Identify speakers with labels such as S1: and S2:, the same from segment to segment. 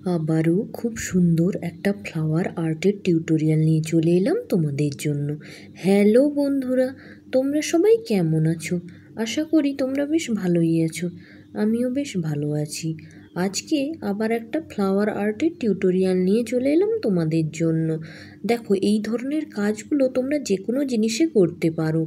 S1: আবারও খুব সুন্দর একটা ফ্লাওয়ার আর্টের টিউটোরিয়াল নিয়ে চলে এলাম তোমাদের জন্য। হ্যালো বন্ধুরা, তোমরা সবাই কেমন আছো? আশা করি তোমরা বেশ ভালোই আছো। আমিও বেশ ভালো আছি। আজকে আবার একটা ফ্লাওয়ার আর্টের টিউটোরিয়াল নিয়ে চলে এলাম তোমাদের জন্য। দেখো, এই ধরনের কাজগুলো তোমরা যে কোনো জিনিসে করতে পারো।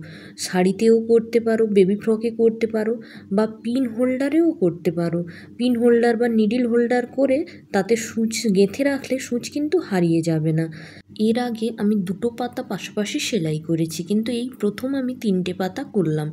S1: শাড়িতেও করতে পারো, বেবি ফ্রকে করতে পারো, বা পিন হোল্ডারেও করতে পারো। পিন হোল্ডার বা নিডল হোল্ডার করে তাতে সূচ গেঁথে রাখলে সূচ কিন্তু হারিয়ে যাবে না। এর আগে আমি দুটো পাতা পাশাপাশি সেলাই করেছি, কিন্তু এই প্রথম আমি 3টে পাতা করলাম।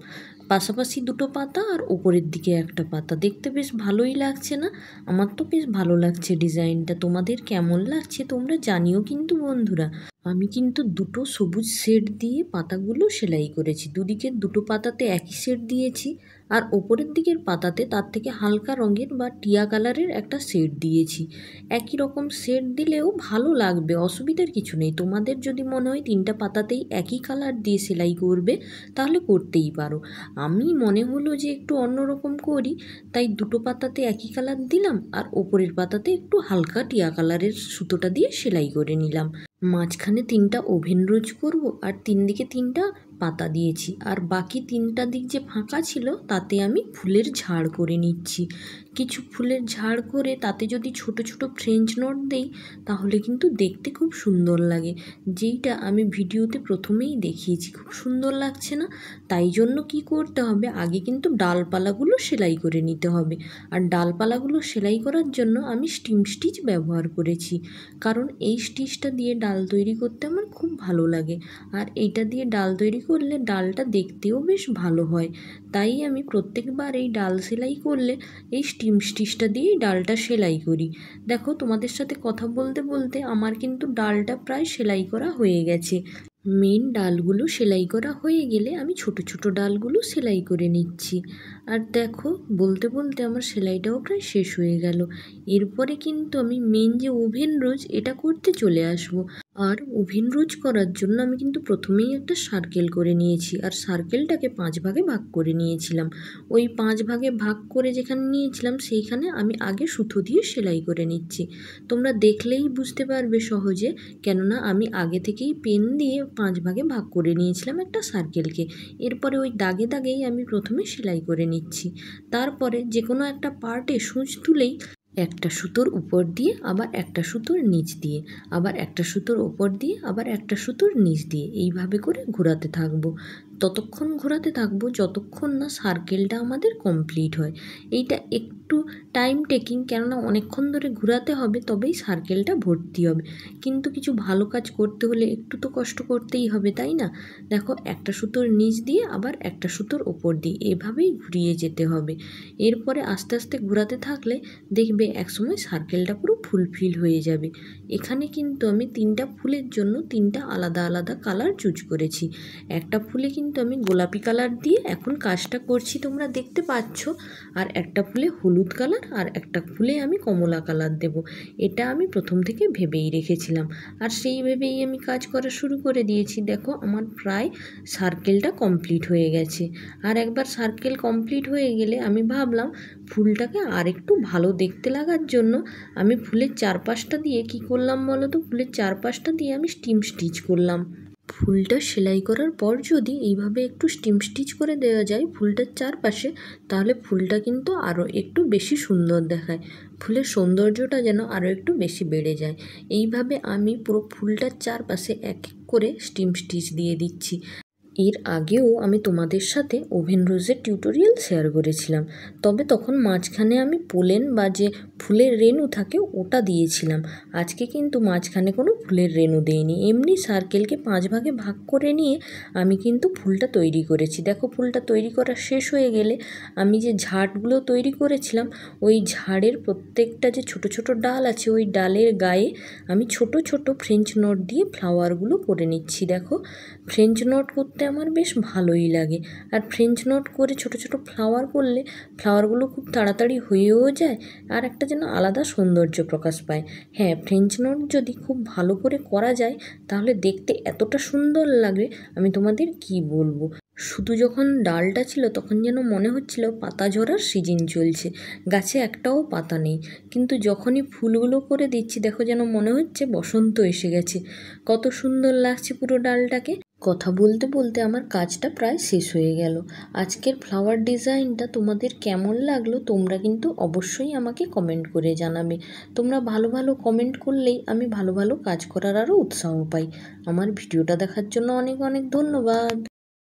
S1: পাশাপাশি দুটো পাতা আর ওপরের দিকে একটা পাতা। দেখতে বেশ ভালোই লাগছে না? আমার তো বেশ ভালো লাগছে ডিজাইনটা। তোমাদের কেমন লাগছে তোমরা জানিও কিন্তু বন্ধুরা। আমি কিন্তু দুটো সবুজ শেড দিয়ে পাতাগুলো সেলাই করেছি। দুদিকের দুটো পাতাতে একই শেড দিয়েছি, আর ওপরের দিকের পাতাতে তার থেকে হালকা রঙের বা টিয়া কালারের একটা শেড দিয়েছি। একই রকম শেড দিলেও ভালো লাগবে, অসুবিধার কিছু নেই। তোমাদের যদি মনে হয় 3টা পাতাতেই একই কালার দিয়ে সেলাই করবে, তাহলে করতেই পারো। আমি মনে হলো যে একটু অন্যরকম করি, তাই দুটো পাতাতে একই কালার দিলাম, আর ওপরের পাতাতে একটু হালকা টিয়া কালারের সুতোটা দিয়ে সেলাই করে নিলাম। মাঝখানে 3টা ওভেন রোজ করব, আর 3 দিকে 3টা পাতা দিয়েছি, আর বাকি 3টা দিক যে ফাঁকা ছিল তাতে আমি ফুলের ঝাড় করে নিচ্ছি। কিছু ফুলের ঝাড় করে তাতে যদি ছোট ছোট ফ্রেঞ্চ নট দেই, তাহলে কিন্তু দেখতে খুব সুন্দর লাগে। যেইটা আমি ভিডিওতে প্রথমেই দেখিয়েছি, খুব সুন্দর লাগছে না? তাই জন্য কি করতে হবে, আগে কিন্তু ডালপালাগুলো সেলাই করে নিতে হবে। আর ডালপালাগুলো সেলাই করার জন্য আমি স্টিম স্টিচ ব্যবহার করেছি, কারণ এই স্টিচটা দিয়ে ডাল তৈরি করতে আমার খুব ভালো লাগে। আর এইটা দিয়ে ডাল তৈরি করলে ডালটা দেখতেও বেশ ভালো হয়। তাই আমি প্রত্যেকবার এই ডাল সেলাই করলে এই স্টিম স্টিচটা দিয়েই ডালটা সেলাই করি। দেখো, তোমাদের সাথে কথা বলতে বলতে আমার কিন্তু ডালটা প্রায় সেলাই করা হয়ে গেছে। মেন ডালগুলো সেলাই করা হয়ে গেলে আমি ছোট ছোট ডালগুলো সেলাই করে নিচ্ছি। আর দেখো, বলতে বলতে আমার সেলাইটাও প্রায় শেষ হয়ে গেল। এরপরে কিন্তু আমি মেন যে ওভেন রোজ, এটা করতে চলে আসবো। আর ওভেন রোজ করার জন্য আমি কিন্তু প্রথমেই একটা সার্কেল করে নিয়েছি, আর সার্কেলটাকে 5 ভাগে ভাগ করে নিয়েছিলাম। ওই 5 ভাগে ভাগ করে যেখানে নিয়েছিলাম সেইখানে আমি আগে সুতো দিয়ে সেলাই করে নিচ্ছি। তোমরা দেখলেই বুঝতে পারবে সহজে, কেননা আমি আগে থেকেই পেন দিয়ে 5 ভাগে ভাগ করে নিয়েছিলাম একটা সার্কেলকে। এরপরে ওই দাগে দাগেই আমি প্রথমে সেলাই করে নিচ্ছি। তারপরে যে কোনো একটা পার্টে সূচ তুলেই একটা সুতোর উপর দিয়ে, আবার একটা সুতোর নিচ দিয়ে, আবার একটা সুতোর উপর দিয়ে, আবার একটা সুতোর নিচ দিয়ে, এইভাবে করে ঘোরাতে থাকবো। ততক্ষণ ঘোরাতে থাকবো যতক্ষণ না সার্কেলটা আমাদের কমপ্লিট হয়। এইটা একটু টাইম টেকিং, কেননা অনেকক্ষণ ধরে ঘোরাতে হবে, তবেই সার্কেলটা ভর্তি হবে। কিন্তু কিছু ভালো কাজ করতে হলে একটু তো কষ্ট করতেই হবে, তাই না? দেখো, একটা সুতোর নিচ দিয়ে আবার একটা সুতোর ওপর দিয়ে এভাবেই ঘুরিয়ে যেতে হবে। এরপরে আস্তে আস্তে ঘোরাতে থাকলে দেখবে একসময় সার্কেলটা পুরো ফুলফিল হয়ে যাবে। এখানে কিন্তু আমি 3টা ফুলের জন্য 3টা আলাদা আলাদা কালার চুজ করেছি। একটা ফুলে কিন্তু আমি গোলাপি কালার দিয়ে এখন কাজটা করছি, তোমরা দেখতে পাচ্ছ। আর একটা ফুলে হলুদ কালার, আর একটা ফুলে আমি কমলা কালার দেব। এটা আমি প্রথম থেকে ভেবেই রেখেছিলাম, আর সেই ভেবেই আমি কাজ করা শুরু করে দিয়েছি। দেখো, আমার প্রায় সার্কেলটা কমপ্লিট হয়ে গেছে। আর একবার সার্কেল কমপ্লিট হয়ে গেলে আমি ভাবলাম ফুলটাকে আর একটু ভালো দেখতে লাগার জন্য আমি ফুলের চারপাশটা দিয়ে কি করলাম বলো তো, ফুলের চারপাশটা দিয়ে আমি স্টিম স্টিচ করলাম। ফুলটা সেলাই করার পর যদি এইভাবে একটু স্টিম স্টিচ করে দেওয়া যায় ফুলটার চারপাশে, তাহলে ফুলটা কিন্তু আরও একটু বেশি সুন্দর দেখায়। ফুলের সৌন্দর্যটা যেন আরও একটু বেশি বেড়ে যায়। এইভাবে আমি পুরো ফুলটার চারপাশে এক এক করে স্টিম স্টিচ দিয়ে দিচ্ছি। এর আগেও আমি তোমাদের সাথে ওভেন রোজের টিউটোরিয়াল শেয়ার করেছিলাম, তবে তখন মাঝখানে আমি পোলেন বা যে ফুলের রেণু থাকে ওটা দিয়েছিলাম। আজকে কিন্তু মাঝখানে কোনো ফুলের রেণু দেইনি, এমনি সার্কেলকে 5 ভাগে ভাগ করে নিয়ে আমি কিন্তু ফুলটা তৈরি করেছি। দেখো, ফুলটা তৈরি করা শেষ হয়ে গেলে আমি যে ঝাড়গুলো তৈরি করেছিলাম, ওই ঝাড়ের প্রত্যেকটা যে ছোট ছোট ডাল আছে, ওই ডালের গায়ে আমি ছোট ছোট ফ্রেঞ্চ নট দিয়ে ফ্লাওয়ারগুলো করে নিচ্ছি। দেখো, ফ্রেঞ্চ নট করতে আমার বেশ ভালোই লাগে। আর ফ্রেঞ্চ নট করে ছোট ছোট ফ্লাওয়ার করলে ফ্লাওয়ারগুলো খুব তাড়াতাড়ি হয়েও যায়, আর একটা যেন আলাদা সৌন্দর্য প্রকাশ পায়। হ্যাঁ, ফ্রেঞ্চ নট যদি খুব ভালো করে করা যায় তাহলে দেখতে এতটা সুন্দর লাগে আমি তোমাদের কি বলবো। শুধু যখন ডালটা ছিল তখন যেন মনে হচ্ছিল পাতা ঝরার সিজন চলছে, গাছে একটাও পাতা নেই। কিন্তু যখনই ফুলগুলো করে দিচ্ছি দেখো যেন মনে হচ্ছে বসন্ত এসে গেছে। কত সুন্দর লাগছে পুরো ডালটাকে। কথা বলতে বলতে আমার কাজটা প্রায় শেষ হয়ে গেল। আজকের ফ্লাওয়ার ডিজাইনটা তোমাদের কেমন লাগলো তোমরা কিন্তু অবশ্যই আমাকে কমেন্ট করে জানাবে। তোমরা ভালো ভালো কমেন্ট করলেই আমি ভালো ভালো কাজ করার আরও উৎসাহ পাই। আমার ভিডিওটা দেখার জন্য অনেক অনেক ধন্যবাদ।